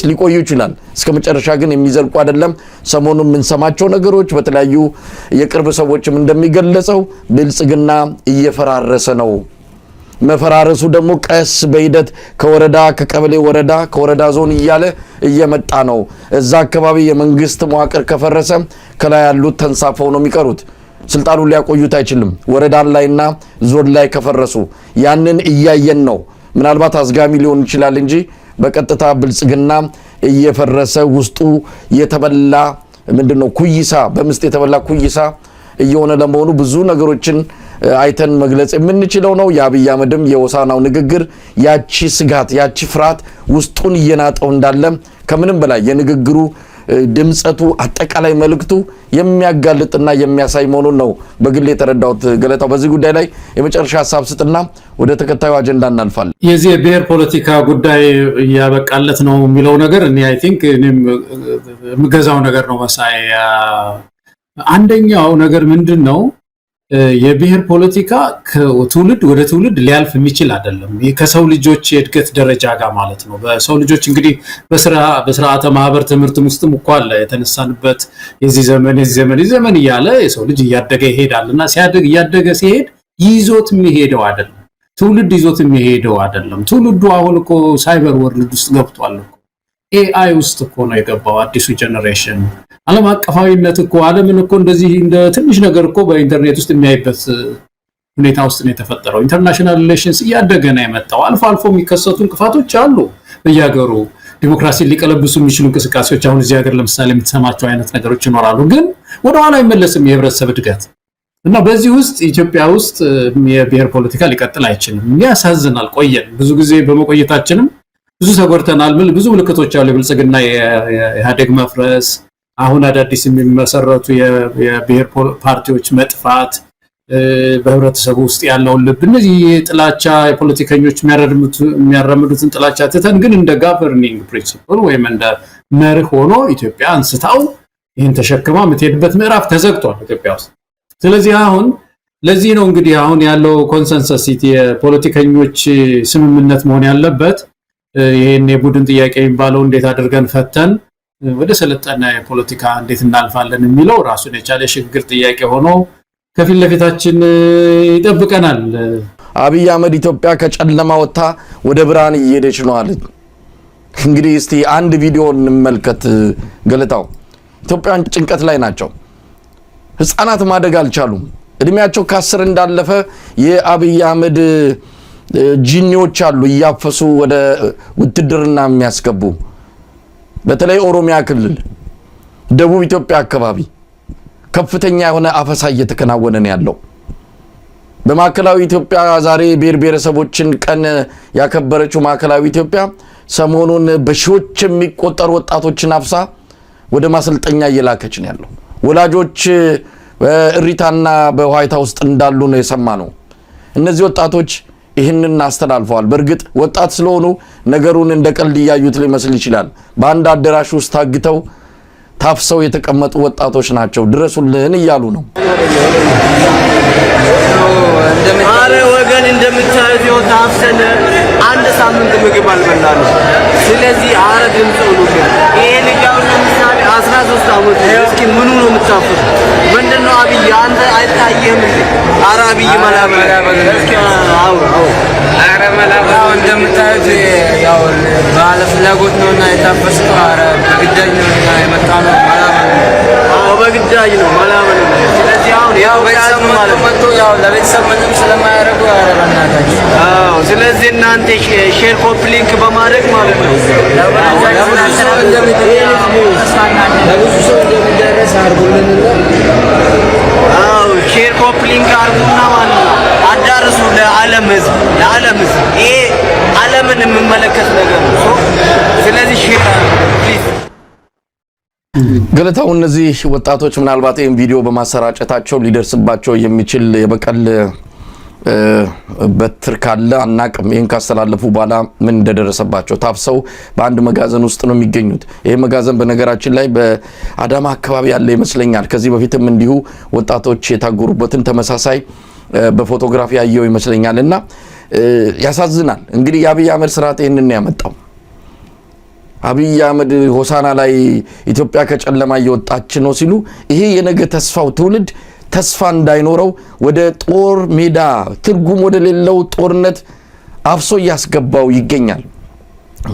ሊቆዩ ይችላል እስከ መጨረሻ ግን የሚዘልቁ አይደለም ሰሞኑን ምን ሰማቸው ነገሮች በተለያዩ የቅርብ ሰዎችም እንደሚገለጸው ብልጽግና እየፈራረሰ ነው መፈራረሱ ደግሞ ቀስ በሂደት ከወረዳ ከቀበሌ ወረዳ ከወረዳ ዞን እያለ እየመጣ ነው እዛ አካባቢ የመንግስት መዋቅር ከፈረሰ ከላይ ያሉት ተንሳፈው ነው የሚቀሩት ስልጣኑን ሊያቆዩት አይችልም ወረዳን ላይና ዞን ላይ ከፈረሱ ያንን እያየን ነው ምናልባት አዝጋሚ ሊሆን ይችላል እንጂ በቀጥታ ብልጽግና እየፈረሰ ውስጡ የተበላ ምንድነው ኩይሳ በምስጥ የተበላ ኩይሳ እየሆነ ለመሆኑ ብዙ ነገሮችን አይተን መግለጽ የምንችለው ነው የአብይ አህመድም የወሳናው ንግግር ያቺ ስጋት ያቺ ፍርሃት ውስጡን እየናጠው እንዳለ ከምንም በላይ የንግግሩ ድምጸቱ አጠቃላይ መልእክቱ የሚያጋልጥና የሚያሳይ መሆኑን ነው በግል የተረዳሁት ገለታው በዚህ ጉዳይ ላይ የመጨረሻ ሐሳብ ስጥና ወደ ተከታዩ አጀንዳ እናልፋለን የዚህ ብሔር ፖለቲካ ጉዳይ ያበቃለት ነው የሚለው ነገር እኔ አይ ቲንክ እኔም ምገዛው ነገር ነው መሳይ አንደኛው ነገር ምንድነው የብሔር ፖለቲካ ከትውልድ ወደ ትውልድ ሊያልፍ የሚችል አይደለም ከሰው ልጆች የእድገት ደረጃ ጋር ማለት ነው በሰው ልጆች እንግዲህ በስርዓተ ማህበር ትምህርትም ውስጥም እንኳን የተነሳንበት የዚህ ዘመን እያለ የሰው ልጅ እያደገ ይሄዳልና ሲያድግ እያደገ ሲሄድ ይዞት የሚሄደው አይደለም ትውልድ ይዞት የሚሄደው አይደለም ትውልዱ አሁን እኮ ሳይበር ወርልድ ውስጥ ገብቷል እኮ ኤአይ ውስጥ እኮ ነው የገባው አዲሱ ጀነሬሽን ዓለም አቀፋዊነት እኮ ዓለምን እኮ እንደዚህ እንደ ትንሽ ነገር እኮ በኢንተርኔት ውስጥ የሚያይበት ሁኔታ ውስጥ ነው የተፈጠረው ኢንተርናሽናል ሪሌሽንስ እያደገ ነው የመጣው አልፎ አልፎ የሚከሰቱ እንቅፋቶች አሉ በየሀገሩ ዲሞክራሲ ሊቀለብሱ የሚችሉ እንቅስቃሴዎች አሁን እዚህ ሀገር ለምሳሌ የምትሰማቸው አይነት ነገሮች ይኖራሉ ግን ወደ ኋላ አይመለስም የህብረተሰብ እድገት እና በዚህ ውስጥ ኢትዮጵያ ውስጥ የብሔር ፖለቲካ ሊቀጥል አይችልም ያሳዝናል ቆየን ብዙ ጊዜ በመቆየታችንም ብዙ ተጎድተናል ብዙ ምልክቶች አሉ ብልጽግና የኢህአዴግ መፍረስ አሁን አዳዲስ የሚመሰረቱ የብሔር ፓርቲዎች መጥፋት በህብረተሰቡ ውስጥ ያለው ልብ እነዚህ ጥላቻ የፖለቲከኞች የሚያራምዱትን ጥላቻ ተተን ግን እንደ ጋቨርኒንግ ፕሪንሲፕል ወይም እንደ መርህ ሆኖ ኢትዮጵያ አንስታው ይሄን ተሸክማ የምትሄድበት ምዕራፍ ተዘግቷል ኢትዮጵያ ውስጥ ስለዚህ አሁን ለዚህ ነው እንግዲህ አሁን ያለው ኮንሰንሰስ የፖለቲከኞች ስምምነት መሆን ያለበት ይሄን የቡድን ጥያቄ የሚባለው እንዴት አድርገን ፈተን ወደ ሰለጠነ ፖለቲካ እንዴት እናልፋለን የሚለው ራሱን የቻለ ሽግግር ጥያቄ ሆኖ ከፊት ለፊታችን ይጠብቀናል አብይ አህመድ ኢትዮጵያ ከጨለማ ወጣ ወደ ብርሃን እየሄደች ነው አለ እንግዲህ እስቲ አንድ ቪዲዮ እንመልከት ገለታው ኢትዮጵያን ጭንቀት ላይ ናቸው ህፃናት ማደግ አልቻሉም እድሜያቸው ከ10 እንዳለፈ የአብይ አህመድ ጂኒዎች አሉ ያፈሱ ወደ ውትድርና የሚያስገቡ በተለይ ኦሮሚያ ክልል ደቡብ ኢትዮጵያ አካባቢ ከፍተኛ የሆነ አፈሳ እየተከናወነ ነው ያለው በማዕከላዊ ኢትዮጵያ ዛሬ ብሔር ብሔረሰቦችን ቀን ያከበረችው ማዕከላዊ ኢትዮጵያ ሰሞኑን በሺዎች የሚቆጠሩ ወጣቶችን አፍሳ ወደ ማሰልጠኛ እየላከች ነው ያለው ወላጆች በሪታና በዋይት ሃውስ እንዳሉ ነው የሰማነው እነዚህ ወጣቶች ይህንን አስተላልፈዋል በርግጥ ወጣት ስለሆኑ ነገሩን እንደቀልድ ያዩት ሊመስል ይችላል በአንድ አደራሽ ውስጥ ታግተው ታፍሰው የተቀመጡ ወጣቶች ናቸው ድረሱልን እያሉ ነው አረ ወገን እንደምታዩት ነው ታፍሰን አንድ ሳምንት ምግብ አልበላንም ስለዚህ አረ ድምጽ ይሄ ልጅው ለምሳሌ 13 አመት እስኪ ምኑ ነው የምታፈስ ምንድነው አብይ አንተ አይታየም አረ አብይ መላበላ እስኪ አው አረ መላበላ እንደምታዩት ያው ባለ ፍላጎት ነውና የታፈስከው አረ በግዳጅ ነው የመጣነው መላበላ አው በግዳጅ ነው መላበላ ስለዚህ አሁን ያው በዛም ማለት ነው ያው ለቤተሰብ ምንም ስለማያረጉ አረ በእናታችሁ አው ስለዚህ እናንተ ሼር ኮፒ ሊንክ በማድረግ ማለት ነው ለብዙ ሰው እንደሚደርስ አርጉልንና አው ሼር ኮፒ ሊንክ አርጉና ማለት ነው አዳርሱ ለዓለም ህዝብ ይሄ ዓለምን የሚመለከት ነገር ነው ስለዚህ ሼር ፕሊዝ ገለታው እነዚህ ወጣቶች ምናልባት ይሄን ቪዲዮ በማሰራጨታቸው ሊደርስባቸው የሚችል የበቀል በትር ካለ አናቅም ይሄን ካስተላለፉ በኋላ ምን እንደደረሰባቸው ታፍሰው በአንድ መጋዘን ውስጥ ነው የሚገኙት ይሄ መጋዘን በነገራችን ላይ በአዳማ አካባቢ ያለ ይመስለኛል ከዚህ በፊትም እንዲሁ ወጣቶች የታጎሩበትን ተመሳሳይ በፎቶግራፊ ያየው ይመስለኛልና ያሳዝናል እንግዲህ የአብይ አህመድ ስርዓት ይሄንን ያመጣው አብይ አህመድ ሆሳና ላይ ኢትዮጵያ ከጨለማ እየወጣች ነው ሲሉ ይሄ የነገ ተስፋው ትውልድ ተስፋ እንዳይኖረው ወደ ጦር ሜዳ ትርጉም ወደ ሌለው ጦርነት አፍሶ ያስገባው ይገኛል።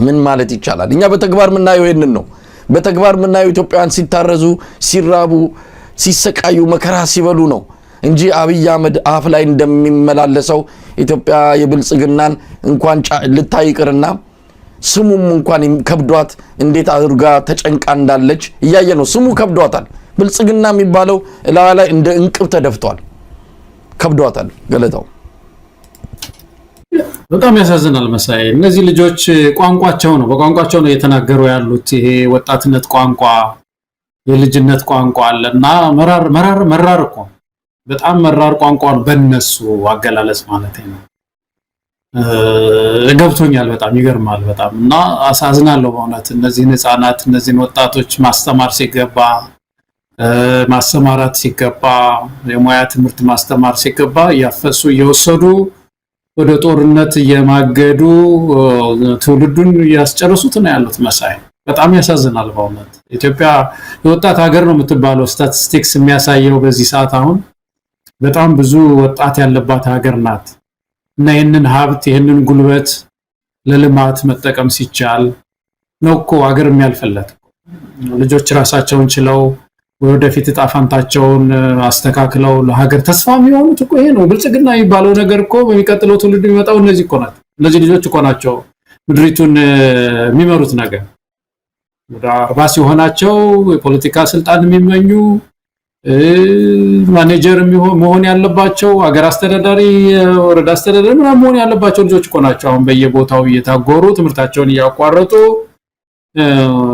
ምን ማለት ይቻላል? እኛ በተግባር ምናየው ይሄንን ነው። በተግባር ምናየው ኢትዮጵያውያን ሲታረዙ፣ ሲራቡ፣ ሲሰቃዩ፣ መከራ ሲበሉ ነው እንጂ አብይ አህመድ አፍ ላይ እንደሚመላለሰው ኢትዮጵያ የብልጽግናን እንኳን ልታይቅርና ስሙም እንኳን ከብዷት እንዴት አድርጋ ተጨንቃ እንዳለች እያየ ነው። ስሙ ከብዷታል። ብልጽግና የሚባለው እላዋ ላይ እንደ እንቅብ ተደፍቷል። ከብዷታል። ገለታው በጣም ያሳዝናል መሳይ። እነዚህ ልጆች ቋንቋቸው ነው፣ በቋንቋቸው ነው እየተናገሩ ያሉት። ይሄ ወጣትነት ቋንቋ፣ የልጅነት ቋንቋ አለና መራር እኮ በጣም መራር ቋንቋ ነው በእነሱ አገላለጽ ማለት ነው። ገብቶኛል። በጣም ይገርማል። በጣም እና አሳዝናለሁ በእውነት እነዚህን ህፃናት እነዚህን ወጣቶች ማስተማር ሲገባ ማስተማራት ሲገባ የሙያ ትምህርት ማስተማር ሲገባ እያፈሱ እየወሰዱ ወደ ጦርነት እየማገዱ ትውልዱን እያስጨረሱት ነው ያሉት መሳይ። በጣም ያሳዝናል በእውነት። ኢትዮጵያ የወጣት ሀገር ነው የምትባለው ስታቲስቲክስ የሚያሳየው በዚህ ሰዓት አሁን በጣም ብዙ ወጣት ያለባት ሀገር ናት። እና ይህንን ሀብት ይህንን ጉልበት ለልማት መጠቀም ሲቻል ነው እኮ ሀገር የሚያልፈለት። ልጆች ራሳቸውን ችለው ወደፊት ዕጣ ፈንታቸውን አስተካክለው ለሀገር ተስፋ የሚሆኑት እኮ ይሄ ነው። ብልጽግና የሚባለው ነገር እኮ በሚቀጥለው ትውልድ የሚመጣው እነዚህ እኮ ናቸው። እነዚህ ልጆች እኮ ናቸው ምድሪቱን የሚመሩት ነገር። ወደ 40 ሲሆናቸው የፖለቲካ ስልጣን የሚመኙ ማኔጀር መሆን ያለባቸው ሀገር አስተዳዳሪ፣ ወረዳ አስተዳዳሪ ምናምን መሆን ያለባቸው ልጆች እኮ ናቸው አሁን በየቦታው እየታጎሩ ትምህርታቸውን እያቋረጡ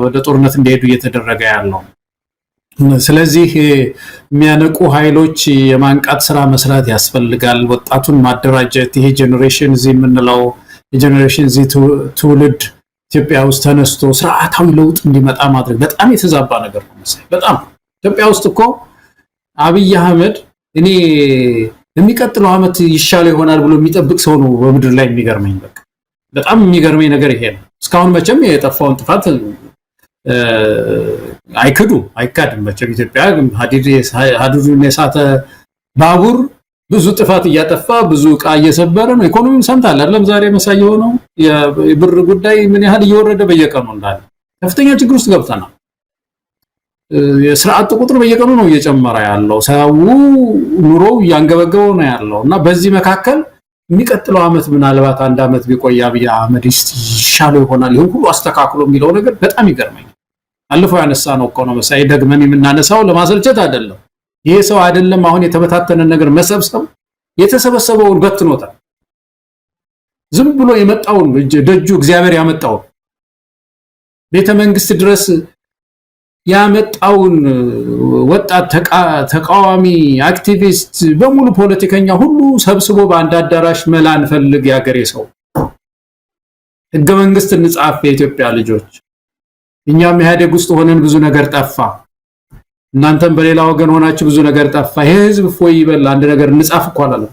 ወደ ጦርነት እንዲሄዱ እየተደረገ ያለው። ስለዚህ የሚያነቁ ኃይሎች የማንቃት ስራ መስራት ያስፈልጋል። ወጣቱን ማደራጀት። ይሄ ጄኔሬሽን ዚ የምንለው የጄኔሬሽን ዚ ትውልድ ኢትዮጵያ ውስጥ ተነስቶ ስርዓታዊ ለውጥ እንዲመጣ ማድረግ በጣም የተዛባ ነገር ነው መሰለኝ። በጣም ኢትዮጵያ ውስጥ እኮ አብይ አህመድ እኔ የሚቀጥለው አመት ይሻል ይሆናል ብሎ የሚጠብቅ ሰው ነው በምድር ላይ የሚገርመኝ። በቃ በጣም የሚገርመኝ ነገር ይሄ ነው። እስካሁን መቼም የጠፋውን ጥፋት አይካድም መቼም ኢትዮጵያ ሀዲዱን የሳተ ባቡር ብዙ ጥፋት እያጠፋ ብዙ ዕቃ እየሰበረ ነው። ኢኮኖሚውን ሰምታል አይደለም? ዛሬ መሳይ የሆነው የብር ጉዳይ ምን ያህል እየወረደ በየቀኑ እንዳለ ከፍተኛ ችግር ውስጥ ገብተናል። የስርዓት ቁጥር በየቀኑ ነው እየጨመረ ያለው። ሰው ኑሮው እያንገበገበው ነው ያለው እና በዚህ መካከል የሚቀጥለው አመት ምናልባት አንድ አመት ቢቆይ አብይ አህመድ ይሻለው ይሆናል ይሁን ሁሉ አስተካክሎ የሚለው ነገር በጣም ይገርመኛል። አልፎ ያነሳ ነው እኮ ነው መሳይ፣ ደግመን የምናነሳው ለማሰልቸት አይደለም። ይሄ ሰው አይደለም አሁን የተበታተነ ነገር መሰብሰብ፣ የተሰበሰበውን በትኖታል። ዝም ብሎ የመጣውን ደጁ እግዚአብሔር ያመጣውን ቤተ መንግስት ድረስ ያመጣውን ወጣት ተቃዋሚ አክቲቪስት በሙሉ ፖለቲከኛ ሁሉ ሰብስቦ በአንድ አዳራሽ መላን ፈልግ ያገሬ ሰው ህገ መንግስት እንጻፍ የኢትዮጵያ ልጆች፣ እኛም ኢህአዴግ ውስጥ ሆነን ብዙ ነገር ጠፋ፣ እናንተም በሌላ ወገን ሆናችሁ ብዙ ነገር ጠፋ፣ ይሄ ህዝብ ፎይ ይበል አንድ ነገር እንጻፍ እኮ አላለ።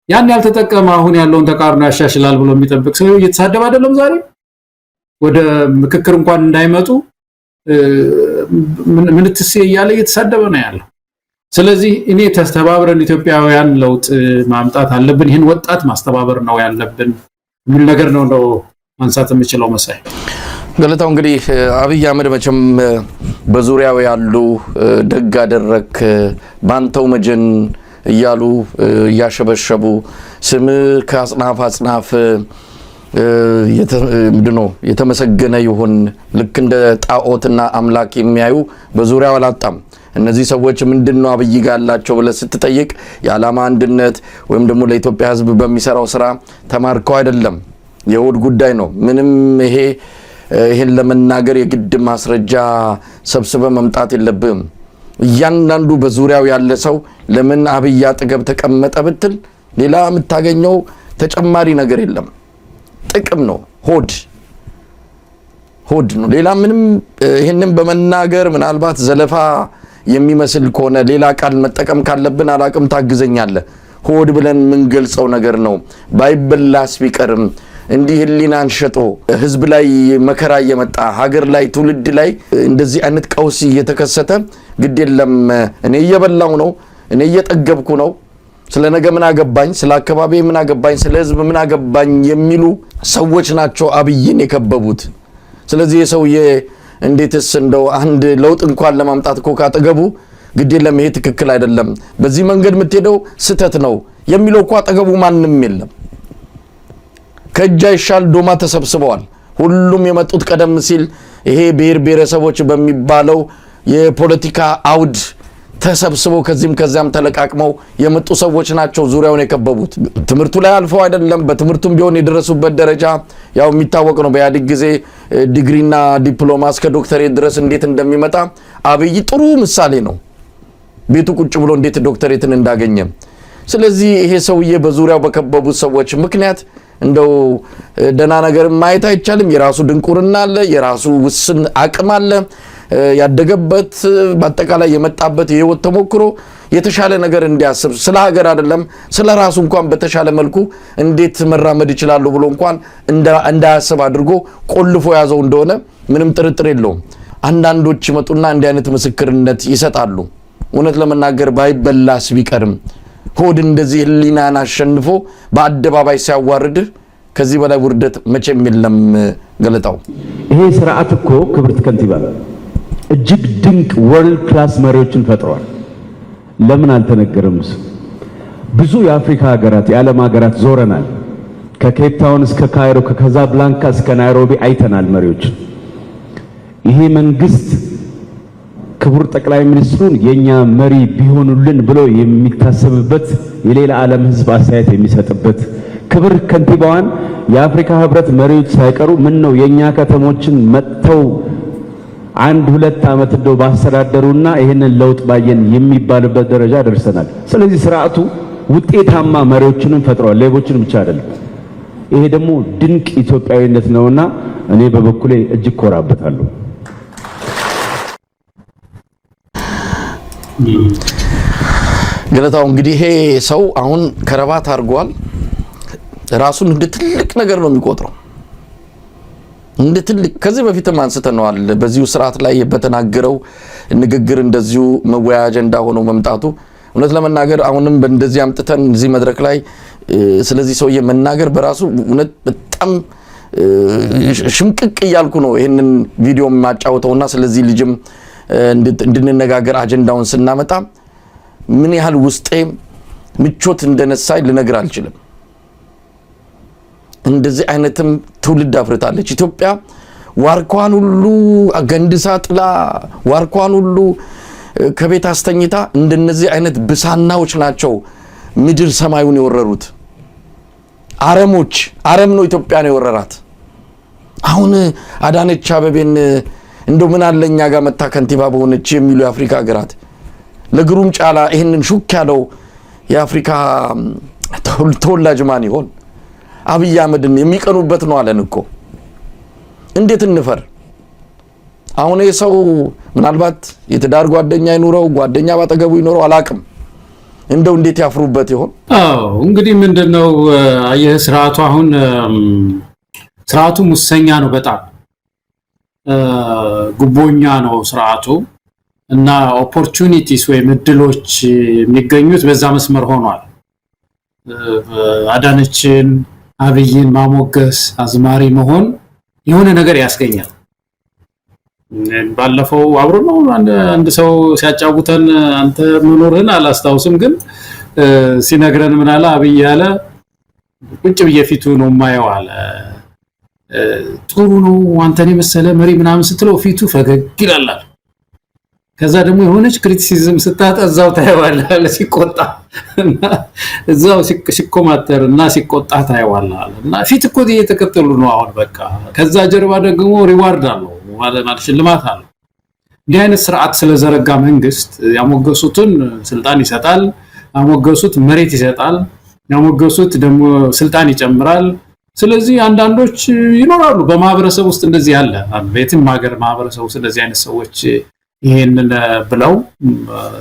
ያን ያልተጠቀመ አሁን ያለውን ተቃርኖ ያሻሽላል ብሎ የሚጠብቅ ሰው እየተሳደበ አይደለም ዛሬ ወደ ምክክር እንኳን እንዳይመጡ ምን ትስ እያለ እየተሳደበ ነው ያለው። ስለዚህ እኔ ተስተባብረን ኢትዮጵያውያን ለውጥ ማምጣት አለብን፣ ይሄን ወጣት ማስተባበር ነው ያለብን ምን ነገር ነው ማንሳት የምችለው መሳይ። ገለታው እንግዲህ አብይ አህመድ መቼም በዙሪያው ያሉ ደግ አደረክ ባንተው መጀን እያሉ እያሸበሸቡ ስም ከአጽናፍ አጽናፍ የተመሰገነ ይሁን ልክ እንደ ጣዖትና አምላክ የሚያዩ በዙሪያው አላጣም። እነዚህ ሰዎች ምንድነው አብይ ጋላቸው ብለ ስትጠይቅ የዓላማ አንድነት ወይም ደግሞ ለኢትዮጵያ ሕዝብ በሚሰራው ስራ ተማርከው አይደለም፣ የውድ ጉዳይ ነው። ምንም ይሄን ለመናገር የግድ ማስረጃ ሰብስበ መምጣት የለብም። እያንዳንዱ በዙሪያው ያለ ሰው ለምን አብይ አጠገብ ተቀመጠ ብትል ሌላ የምታገኘው ተጨማሪ ነገር የለም። ጥቅም ነው፣ ሆድ ነው። ሌላ ምንም ይሄንን በመናገር ምናልባት ዘለፋ የሚመስል ከሆነ ሌላ ቃል መጠቀም ካለብን አላቅም ታግዘኛለህ። ሆድ ብለን ምን ገልጸው ነገር ነው። ባይበላስ ቢቀርም እንዲህ ህሊናን ሸጦ ህዝብ ላይ መከራ እየመጣ ሀገር ላይ ትውልድ ላይ እንደዚህ አይነት ቀውስ እየተከሰተ ግድ የለም እኔ እየበላው ነው እኔ እየጠገብኩ ነው ስለ ነገ ምን አገባኝ ስለ አካባቢ ምን አገባኝ ስለ ህዝብ ምን አገባኝ የሚሉ ሰዎች ናቸው አብይን የከበቡት ስለዚህ የሰውዬ እንዴትስ እንደው አንድ ለውጥ እንኳን ለማምጣት እኮ ካጠገቡ ግድ የለም ይሄ ትክክል አይደለም በዚህ መንገድ የምትሄደው ስተት ነው የሚለው እኮ አጠገቡ ማንንም የለም ከእጅ አይሻል ዶማ ተሰብስበዋል ሁሉም የመጡት ቀደም ሲል ይሄ ብሔር ብሔረሰቦች በሚባለው የፖለቲካ አውድ ተሰብስበው ከዚህም ከዚያም ተለቃቅመው የመጡ ሰዎች ናቸው ዙሪያውን የከበቡት ትምርቱ ላይ አልፈው አይደለም በትምርቱም ቢሆን የደረሱበት ደረጃ ያው የሚታወቅ ነው በያዲግ ጊዜ ዲግሪና ዲፕሎማ እስከ ዶክተሬት ድረስ እንዴት እንደሚመጣ አብይ ጥሩ ምሳሌ ነው ቤቱ ቁጭ ብሎ እንዴት ዶክተሬትን እንዳገኘ ስለዚህ ይሄ ሰውዬ በዙሪያው በከበቡት ሰዎች ምክንያት እንደው ደና ነገር ማየት አይቻልም የራሱ ድንቁርና አለ የራሱ ውስን አቅም አለ ያደገበት በአጠቃላይ የመጣበት የህይወት ተሞክሮ የተሻለ ነገር እንዲያስብ ስለ ሀገር አይደለም ስለ ራሱ እንኳን በተሻለ መልኩ እንዴት መራመድ ይችላል ብሎ እንኳን እንዳያስብ አድርጎ ቆልፎ ያዘው እንደሆነ ምንም ጥርጥር የለውም አንዳንዶች መጡና እንዲህ አይነት ምስክርነት ይሰጣሉ እውነት ለመናገር ባይበላስ ቢቀርም ሆድ እንደዚህ ህሊናን አሸንፎ በአደባባይ ሲያዋርድ ከዚህ በላይ ውርደት መቼም የለም ገለጣው ይሄ ስርዓት እኮ ክብርት ከንቲባ እጅግ ድንቅ ወርልድ ክላስ መሪዎችን ፈጥሯል ለምን አልተነገረም ብዙ የአፍሪካ ሀገራት የዓለም ሀገራት ዞረናል ከኬፕ ታውን እስከ ካይሮ ከካዛብላንካ እስከ ናይሮቢ አይተናል መሪዎች ይሄ መንግስት ክቡር ጠቅላይ ሚኒስትሩን የኛ መሪ ቢሆኑልን ብሎ የሚታሰብበት የሌላ ዓለም ህዝብ አስተያየት የሚሰጥበት ክብር ከንቲባዋን የአፍሪካ ህብረት መሪዎች ሳይቀሩ ምን ነው የኛ ከተሞችን መጥተው 1-2 ዓመት እንደው ባስተዳደሩና ይሄንን ለውጥ ባየን የሚባልበት ደረጃ ደርሰናል ስለዚህ ስርዓቱ ውጤታማ መሪዎችንም ፈጥሯል ሌቦችን ብቻ አይደለም ይሄ ደግሞ ድንቅ ኢትዮጵያዊነት ነውና እኔ በበኩሌ እጅግ ኮራበታለሁ ገለታው እንግዲህ ይሄ ሰው አሁን ከረባት አድርጓል ራሱን እንደ ትልቅ ነገር ነው የሚቆጥረው እንደ ትልቅ ከዚህ በፊትም አንስተነዋል በዚሁ ስርዓት ላይ በተናገረው ንግግር እንደዚሁ መወያ አጀንዳ ሆኖ መምጣቱ እውነት ለመናገር አሁንም በእንደዚህ አምጥተን እዚህ መድረክ ላይ ስለዚህ ሰውዬ መናገር በራሱ እውነት በጣም ሽምቅቅ እያልኩ ነው ይሄንን ቪዲዮ ማጫወተውና ስለዚህ ልጅም እንድንነጋገር አጀንዳውን ስናመጣ ምን ያህል ውስጤ ምቾት እንደነሳይ ልነግር አልችልም እንደዚህ አይነትም ትውልድ አፍርታለች ኢትዮጵያ ዋርኳን ሁሉ ገንድሳ ጥላ ዋርኳን ሁሉ ከቤት አስተኝታ እንደነዚህ አይነት ብሳናዎች ናቸው ምድር ሰማዩን የወረሩት አረም ነው ኢትዮጵያን የወረራት አሁን አዳነች አበቤን እንደው ምን አለኛ ጋር መታ ከንቲባ በሆነች የሚሉ የአፍሪካ ሀገራት ለግሩም ጫላ ይሄንን ሹክ ያለው የአፍሪካ ተወላጅ ማን ይሆን አብይ አህመድን የሚቀኑበት ነው አለን እኮ እንዴት እንፈር አሁን የሰው ምናልባት የተዳር ጓደኛ ይኖረው ጓደኛ ባጠገቡ ይኖረው አላቅም እንደው እንዴት ያፍሩበት ይሆን እንግዲህ ምንድነው አየህ ስርዓቱ አሁን ስርዓቱ ሙሰኛ ነው በጣም ጉቦኛ ነው ስርዓቱ እና ኦፖርቹኒቲስ ወይ እድሎች የሚገኙት በዛ መስመር ሆኗል አዳነችን አብይን ማሞገስ አዝማሪ መሆን የሆነ ነገር ያስገኛል ባለፈው አብሮ ነው አንድ ሰው ሲያጫውተን አንተ መኖርህን አላስታውስም ግን ሲነግረን ምን አለ አብይ ያለ ቁጭ በየፊቱ ነው ማየው አለ ጥሩ ነው አንተን የመሰለ መሪ ምናምን ስትለው ፊቱ ፈገግ ይላል ከዛ ደግሞ የሆነች ክሪቲሲዝም ስታጣዛው ታየዋለህ ሲቆጣ እና እዛው ሲኮማተርና ሲቆጣ ታየዋለህ እና ፊት እኮ እየተከተሉ ነው አሁን በቃ ከዛ ጀርባ ደግሞ ሪዋርድ አለው ማለት ሽልማት አለው እንዲህ አይነት ስርዓት ስለዘረጋ መንግስት ያሞገሱትን ስልጣን ይሰጣል ያሞገሱት መሬት ይሰጣል ያሞገሱት ደግሞ ስልጣን ይጨምራል ስለዚህ አንዳንዶች ይኖራሉ በማህበረሰብ ውስጥ እንደዚህ ያለ ቤትም ሀገር ማህበረሰብ ውስጥ እንደዚህ አይነት ሰዎች ይሄንን ብለው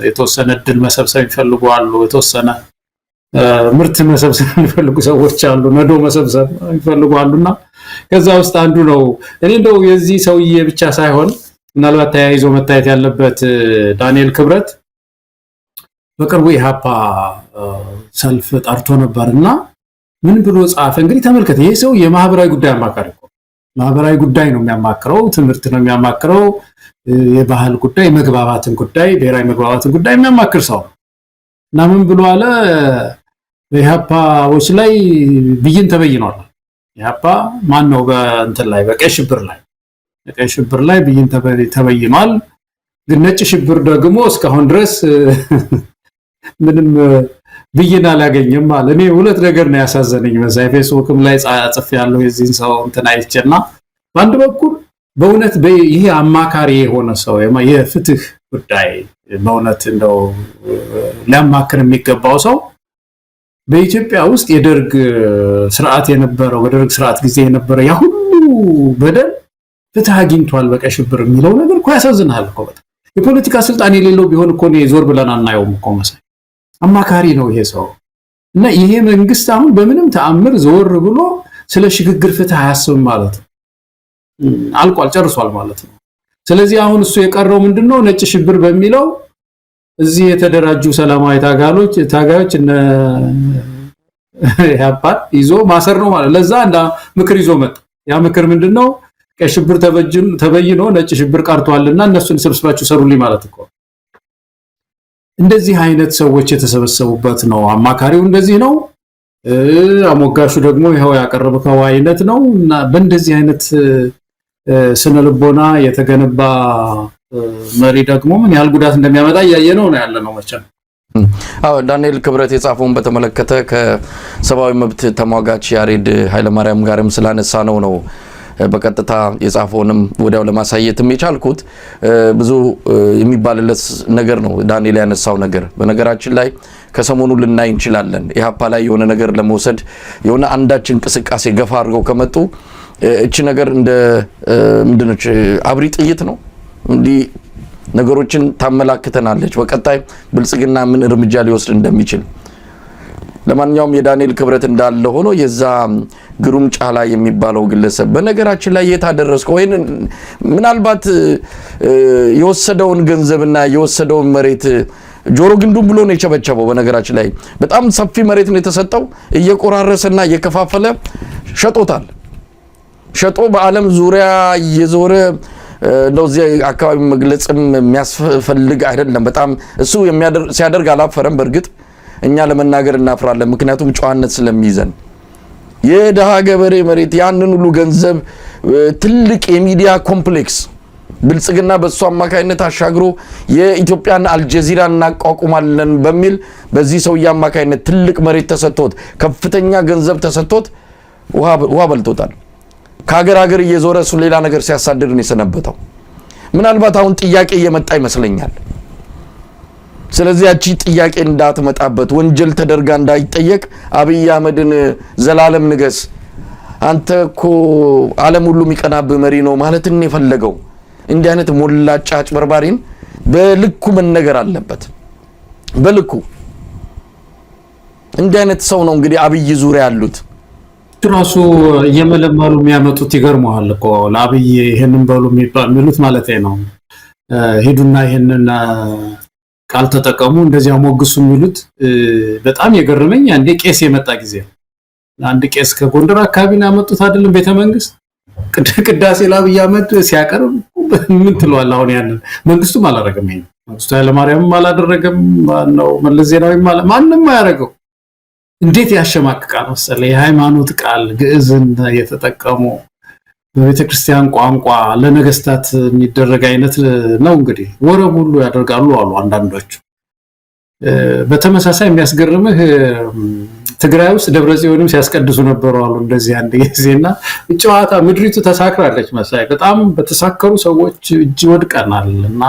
የተወሰነ ድል መሰብሰብ ይፈልጋሉ የተወሰነ ምርት መሰብሰብ የሚፈልጉ ሰዎች አሉ ነዶ መሰብሰብ ይፈልጉ አሉና ከዛ ውስጥ አንዱ ነው እኔ እንደው የዚህ ሰውዬ ብቻ ሳይሆን ምናልባት ተያይዞ መታየት ያለበት ዳንኤል ክብረት በቅርቡ ኢሃፓ ሰልፍ ጠርቶ ነበርና ምን ብሎ ጻፈ እንግዲህ ተመልከተ ይሄ ሰው የማህበራዊ ጉዳይ አማካሪ ነው ማህበራዊ ጉዳይ ነው የሚያማክረው ትምህርት ነው የሚያማክረው የባህል ጉዳይ መግባባትን ጉዳይ ብሔራዊ መግባባትን ጉዳይ የሚያማክር ሰው እና ምን ብሎ አለ በኢሃፓዎች ላይ ብይን ተበይኗል ኢሃፓ ማን ነው በእንትን ላይ በቀይ ሽብር ላይ ብይን ተበይኗል ግን ነጭ ሽብር ደግሞ እስካሁን ድረስ ምንም ብይን አላገኘም ማለት እኔ ሁለት ነገር ነው ያሳዘነኝ መሳይ ፌስቡክም ላይ ጽፍ ያለው የዚህን ሰው እንትን አይቼና በአንድ በኩል በእውነት ይሄ አማካሪ የሆነ ሰው የፍትህ ጉዳይ በእውነት እንደው ለማከር የሚገባው ሰው በኢትዮጵያ ውስጥ የደርግ ስርዓት የነበረው በደርግ ስርዓት ጊዜ የነበረው ያ ሁሉ በደል ፍትህ አግኝቷል በቀይ ሽብር የሚለው ነገር እኮ ያሳዝናል እኮ በጣም የፖለቲካ ስልጣን የሌለው ቢሆን እኮ ነው ዞር ብለን አናየውም እኮ መሳይ አማካሪ ነው ይሄ ሰው እና ይሄ መንግስት አሁን በምንም ተአምር ዞር ብሎ ስለ ሽግግር ፍትህ አያስብም ማለት ነው አልቋል ጨርሷል ማለት ነው ስለዚህ አሁን እሱ የቀረው ምንድነው ነጭ ሽብር በሚለው እዚህ የተደራጁ ሰላማዊ ታጋዮች እነ ያፓት ይዞ ማሰር ነው ማለት ለዛ እንዳ ምክር ይዞ መጣ ያ ምክር ምንድነው ቀይ ሽብር ተበይኖ ነጭ ሽብር ቀርቷልና እነሱን ሰብስባችሁ ሰሩልኝ ማለት እኮ እንደዚህ አይነት ሰዎች የተሰበሰቡበት ነው አማካሪው እንደዚህ ነው አሞጋሹ ደግሞ ይሄው ያቀረበው አይነት ነው እና በእንደዚህ አይነት ስነልቦና የተገነባ መሪ ደግሞ ምን ያህል ጉዳት እንደሚያመጣ ያየነው ነው ያለነው መቼም አዎ ዳንኤል ክብረት የጻፈውን በተመለከተ ከሰብአዊ መብት ተሟጋች ያሬድ ኃይለማርያም ጋርም ስላነሳ ነው በቀጥታ የጻፈውንም ወዲያው ለማሳየትም የቻልኩት ብዙ የሚባልለት ነገር ነው ዳንኤል ያነሳው ነገር በነገራችን ላይ ከሰሞኑ ልናይ እንችላለን ኢሃፓ ላይ የሆነ ነገር ለመውሰድ የሆነ አንዳች እንቅስቃሴ ገፋ አድርገው ከመጡ እቺ ነገር እንደ ምንድነች አብሪ ጥይት ነው እንዲ ነገሮችን ታመላክተናለች በቀጣይ ብልጽግና ምን እርምጃ ሊወስድ እንደሚችል ለማንኛውም የዳንኤል ክብረት እንዳለ ሆኖ የዛ ግሩም ጫላ የሚባለው ግለሰብ በነገራችን ላይ የታደረስከው ወይ ምናልባት የወሰደውን ገንዘብና የወሰደውን መሬት ጆሮ ግንዱን ብሎ ነው የቸበቸበው በነገራችን ላይ በጣም ሰፊ መሬት ነው የተሰጠው እየቆራረሰና እየከፋፈለ ሸጦታል ሸጦ በአለም ዙሪያ እየዞረ እንደዚህ አካባቢ መግለጽም የሚያስፈልግ አይደለም በጣም እሱ ሲያደርግ አላፈረም በርግጥ እኛ ለመናገር እናፍራለን ምክንያቱም ጨዋነት ስለሚይዘን የደሃ ገበሬ መሬት ያንን ሁሉ ገንዘብ ትልቅ የሚዲያ ኮምፕሌክስ ብልጽግና በሱ አማካይነት አሻግሮ የኢትዮጵያን አልጀዚራ እናቋቁማለን በሚል በዚህ ሰው ያማካይነት ትልቅ መሬት ተሰጥቶት ከፍተኛ ገንዘብ ተሰጥቶት ውሃ በልቶታል ከሀገር እየዞረ እሱ ሌላ ነገር ሲያሳድድ ነው የሰነበተው ምናልባት አሁን ጥያቄ እየመጣ ይመስለኛል ስለዚህ ያቺ ጥያቄ እንዳትመጣበት ወንጀል ተደርጋ እንዳይጠየቅ አብይ አህመድን ዘላለም ንገስ አንተኮ ዓለም ሁሉ የሚቀናብ መሪ ነው ማለት ነው የፈለገው እንዲህ አይነት ሞላጫ አጭበርባሪን በልኩ መነገር አለበት በልኩ እንዲህ አይነት ሰው ነው እንግዲህ አብይ ዙሪያ ያሉት ራሱ የመለማሉ የሚያመጡት ይገርማል እኮ ለአብይ ይሄንን በሉ የሚሉት ማለት ነው ሄዱና ይሄንን ቃል ተጠቀሙ እንደዚያ ሞግሱ የሚሉት በጣም የገረመኝ አንዴ ቄስ የመጣ ጊዜ አንድ ቄስ ከጎንደር አካባቢ ነው ያመጡት አይደለም ቤተ መንግስት ቅዳሴ ለአብይ አህመድ ሲያቀርብ ምን ትሏል አሁን ያንን መንግስቱም አላደረገም ይሄን መንግስቱ ኃይለማርያምም አላደረገም ነው መለስ ዜናዊም ማንንም አያደርገው እንዴት ያሸማቅቃል መሰለ የሃይማኖት ቃል ግዕዝን የተጠቀሙ በቤተክርስቲያን ቋንቋ ለነገስታት የሚደረግ አይነት ነው እንግዲህ ወረብ ሁሉ ያደርጋሉ አሉ አንዳንዶቹ በተመሳሳይ የሚያስገርምህ ትግራይ ውስጥ ደብረጽዮንም ሲያስቀድሱ ነበሩ አሉ እንደዚህ አንድ ጊዜና ጨዋታ ምድሪቱ ተሳክራለች መሳይ በጣም በተሳከሩ ሰዎች እጅ ወድቀናልና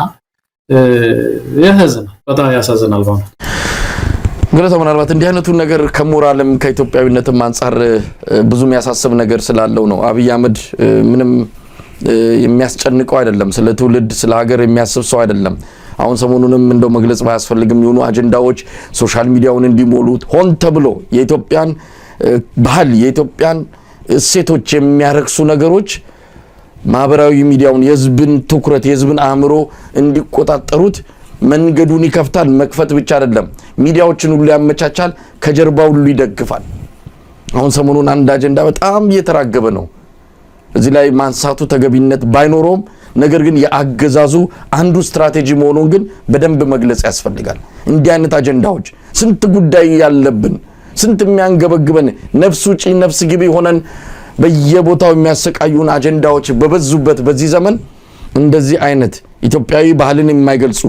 በጣም ያሳዝናል ማለት ግለሰብ ምናልባት እንዲህ አይነቱ ነገር ከሞራልም ከኢትዮጵያዊነትም አንፃር ብዙ የሚያሳስብ ነገር ስላለው ነው አብይ አህመድ ምንም የሚያስጨንቀው አይደለም። ስለ ትውልድ ስለ ሀገር የሚያስብ ሰው አይደለም። አሁን ሰሞኑንም እንደው መግለጽ ባያስፈልግም የሆኑ አጀንዳዎች ሶሻል ሚዲያውን እንዲሞሉት ሆን ተብሎ የኢትዮጵያን ባህል የኢትዮጵያን እሴቶች የሚያረክሱ ነገሮች ማህበራዊ ሚዲያውን የህዝብን ትኩረት የህዝብን አእምሮ እንዲቆጣጠሩት መንገዱን ይከፍታል። መክፈት ብቻ አይደለም ሚዲያዎችን ሁሉ ያመቻቻል፣ ከጀርባው ሁሉ ይደግፋል። አሁን ሰሞኑን አንድ አጀንዳ በጣም እየተራገበ ነው። እዚህ ላይ ማንሳቱ ተገቢነት ባይኖረውም ነገር ግን የአገዛዙ አንዱ ስትራቴጂ መሆኑን ግን በደንብ መግለጽ ያስፈልጋል። እንዲህ አይነት አጀንዳዎች ስንት ጉዳይ ያለብን ስንት የሚያንገበግበን ነፍስ ውጪ ነፍስ ግቢ ሆነን በየቦታው የሚያሰቃዩን አጀንዳዎች በበዙበት በዚህ ዘመን እንደዚህ አይነት ኢትዮጵያዊ ባህልን የማይገልጹ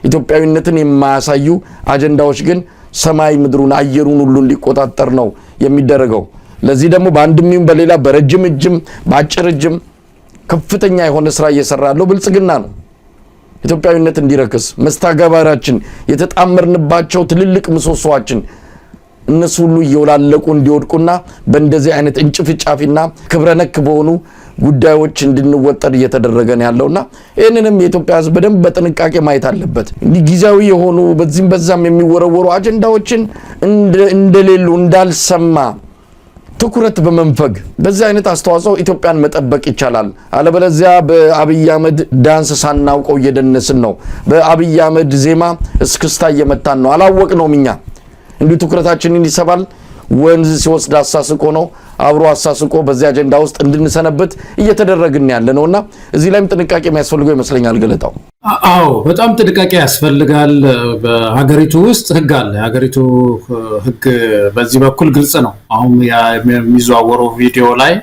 ኢትዮጵያዊነትን የማያሳዩ አጀንዳዎች ግን ሰማይ ምድሩን አየሩን ሁሉ እንዲቆጣጠር ነው የሚደረገው። ለዚህ ደግሞ በአንድም ይሁን በሌላ በረጅም እጅም በአጭር እጅም ከፍተኛ የሆነ ስራ እየሰራ ያለው ብልጽግና ነው። ኢትዮጵያዊነት እንዲረክስ መስተጋብራችን የተጣመርንባቸው ትልልቅ ምሰሶዎችን እነሱ ሁሉ እየወላለቁ እንዲወድቁና በእንደዚህ አይነት እንጭፍጫፊና ክብረነክ በሆኑ ጉዳዮች እንድንወጠር እየተደረገ ነው ያለውና ይሄንንም የኢትዮጵያ ሕዝብ በደንብ በጥንቃቄ ማየት አለበት። እንዲህ ጊዜያዊ የሆኑ በዚህም በዛም የሚወረወሩ አጀንዳዎችን እንደሌሉ እንዳልሰማ ትኩረት በመንፈግ በዚህ አይነት አስተዋጽኦ ኢትዮጵያን መጠበቅ ይቻላል። አለበለዚያ በአብይ አህመድ ዳንስ ሳናውቀው እየደነስን ነው። በአብይ አህመድ ዜማ እስክስታ እየመታን ነው። አላወቅነውም እኛ እንዲሁ ትኩረታችንን ይሰባል። ወንዝ ሲወስድ አሳስቆ ነው አብሮ አሳስቆ በዚህ አጀንዳ ውስጥ እንድንሰነበት እየተደረግን ያለ ነውና እዚህ ላይም ጥንቃቄ የሚያስፈልገው ይመስለኛል። ገለጣው አዎ በጣም ጥንቃቄ ያስፈልጋል። በሀገሪቱ ውስጥ ህግ አለ። የሀገሪቱ ህግ በዚህ በኩል ግልጽ ነው። አሁን የሚዘዋወረው ቪዲዮ ላይ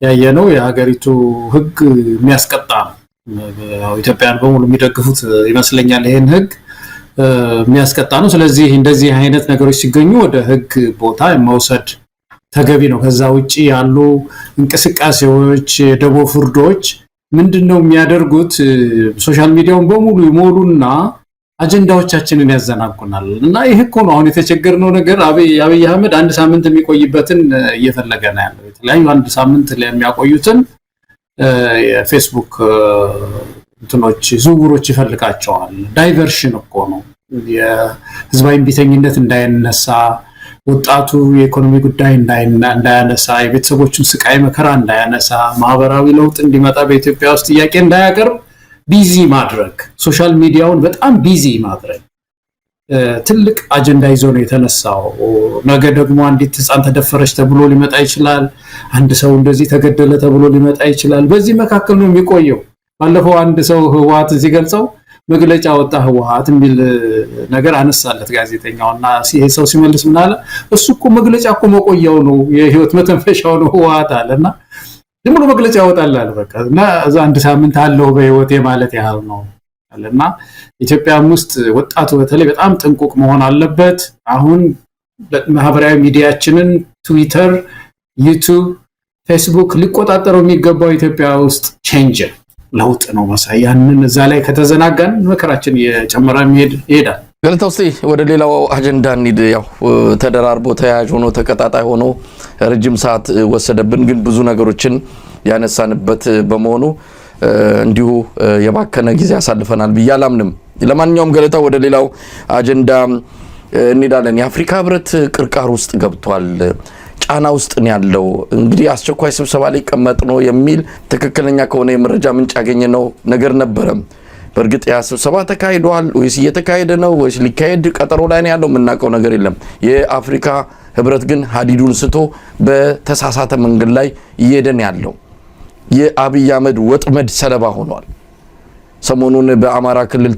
ያየነው የሀገሪቱ ህግ የሚያስቀጣ ነው። ኢትዮጵያን በሙሉ የሚደግፉት ይመስለኛል ይሄን ህግ የሚያስቀጣ ነው። ስለዚህ እንደዚህ አይነት ነገሮች ሲገኙ ወደ ህግ ቦታ መውሰድ ተገቢ ነው። ከዛ ውጪ ያሉ እንቅስቃሴዎች ደቦ ፍርዶች ምንድነው የሚያደርጉት? ሶሻል ሚዲያውን በሙሉ ይሞሉና አጀንዳዎቻችንን ያዘናጉናል። እና ይሄ እኮ ነው አሁን የተቸገርነው ነገር። አብይ አህመድ አንድ ሳምንት የሚቆይበትን እየፈለገ ነው ያለው። የተለያዩ አንድ ሳምንት የሚያቆዩትን የፌስቡክ እንትኖች ዝውውሮች ይፈልጋቸዋል። ዳይቨርሽን እኮ ነው። የህዝባዊ ቢተኝነት እንዳይነሳ፣ ወጣቱ የኢኮኖሚ ጉዳይ እንዳያነሳ፣ የቤተሰቦችን ስቃይ መከራ እንዳያነሳ፣ ማህበራዊ ለውጥ እንዲመጣ በኢትዮጵያ ውስጥ ጥያቄ እንዳያቀርብ ቢዚ ማድረግ፣ ሶሻል ሚዲያውን በጣም ቢዚ ማድረግ ትልቅ አጀንዳ ይዞ ነው የተነሳው። ነገ ደግሞ አንዲት ህፃን ተደፈረች ተብሎ ሊመጣ ይችላል። አንድ ሰው እንደዚህ ተገደለ ተብሎ ሊመጣ ይችላል። በዚህ መካከል ነው የሚቆየው። ባለፈው አንድ ሰው ህወሓት ሲገልጸው መግለጫ ወጣ ህወሓት የሚል ነገር አነሳለት ጋዜጠኛውና ይሄ ሰው ሲመልስ ምን አለ? እሱ እኮ መግለጫ እኮ መቆያው ነው የህይወት መተንፈሻው ነው ህወሓት አለና ዝም ብሎ መግለጫ ያወጣል አለ። በቃ እና እዛ አንድ ሳምንት አለው በህይወቴ ማለት ያህል ነው አለና ኢትዮጵያም ውስጥ ወጣቱ በተለይ በጣም ጥንቁቅ መሆን አለበት። አሁን ማህበራዊ ሚዲያችንን ትዊተር፣ ዩቲዩብ፣ ፌስቡክ ሊቆጣጠረው የሚገባው ኢትዮጵያ ውስጥ ቼንጅ ለውጥ ነው መሳይ። ያንን እዛ ላይ ከተዘናጋን መከራችን እየጨመረ ይሄዳል። ገለታው እስቲ ወደ ሌላው አጀንዳ እንሂድ። ያው ተደራርቦ ተያያዥ ሆኖ ተቀጣጣይ ሆኖ ረጅም ሰዓት ወሰደብን፣ ግን ብዙ ነገሮችን ያነሳንበት በመሆኑ እንዲሁ የባከነ ጊዜ ያሳልፈናል ብዬ አላምንም። ለማንኛውም ገለታው ወደ ሌላው አጀንዳ እንሄዳለን። የአፍሪካ ህብረት ቅርቃር ውስጥ ገብቷል። ጫና ውስጥ ነው ያለው። እንግዲህ አስቸኳይ ስብሰባ ላይ ቀመጥ ነው የሚል ትክክለኛ ከሆነ የመረጃ ምንጭ ያገኘነው ነገር ነበረ። በእርግጥ ያ ስብሰባ ተካሂዷል ወይስ እየተካሄደ ነው ወይስ ሊካሄድ ቀጠሮ ላይ ነው ያለው? የምናውቀው ነገር የለም። የአፍሪካ ህብረት ግን ሀዲዱን ስቶ በተሳሳተ መንገድ ላይ እየሄደን ያለው የአብይ አህመድ ወጥመድ ሰለባ ሆኗል። ሰሞኑን በአማራ ክልል